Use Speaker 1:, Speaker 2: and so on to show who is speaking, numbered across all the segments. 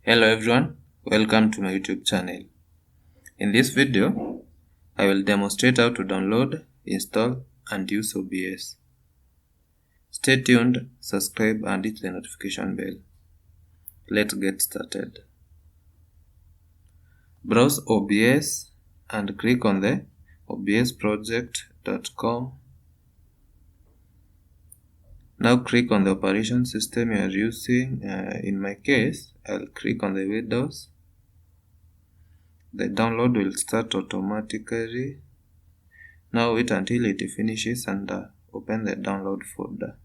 Speaker 1: Hello everyone, welcome to my YouTube channel. In this video, I will demonstrate how to download, install and use OBS. Stay tuned, subscribe and hit the notification bell. Let's get started. Browse OBS and click on the obsproject.com. Now click on the operation system you are using. In my case, I'll click on the Windows. The download will start automatically. Now wait until it finishes and open the download folder.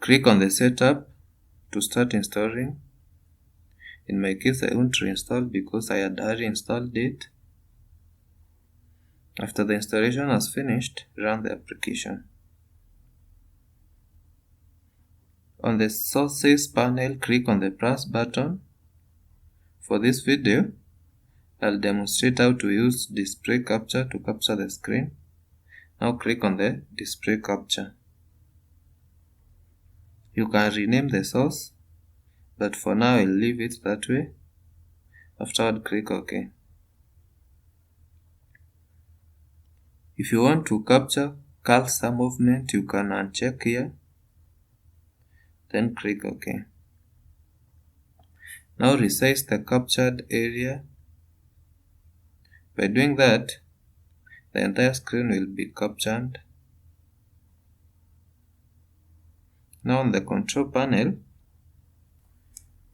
Speaker 1: Click on the setup to start installing. In my case, I won't reinstall because I had already installed it. After the installation has finished, run the application. On the sources panel, click on the plus button. For this video, I'll demonstrate how to use display capture to capture the screen. Now click on the display capture. You can rename the source, but for now I'll leave it that way. Afterward, click OK. If you want to capture cursor movement, you can uncheck here. Then click OK. Now resize the captured area. By doing that, the entire screen will be captured. Now on the control panel,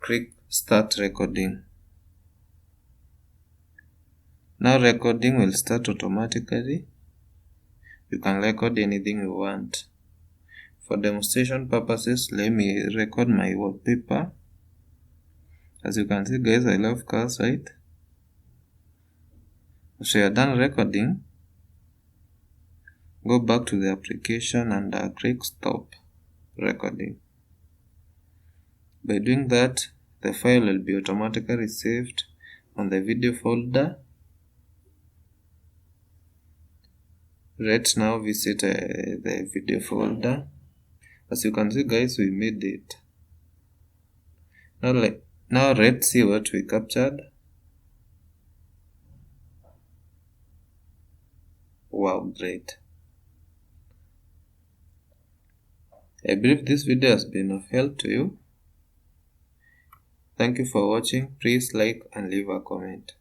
Speaker 1: click Start Recording. Now recording will start automatically. You can record anything you want. For demonstration purposes, let me record my wallpaper. As you can see guys, I love cars, right? After you are done recording, go back to the application and click Stop Recording. By doing that, the file will be automatically saved on the video folder. Let's now visit the video folder. As you can see guys, we made it. Now let's see what we captured. Wow, great. I believe this video has been of help to you. Thank you for watching. Please like and leave a comment.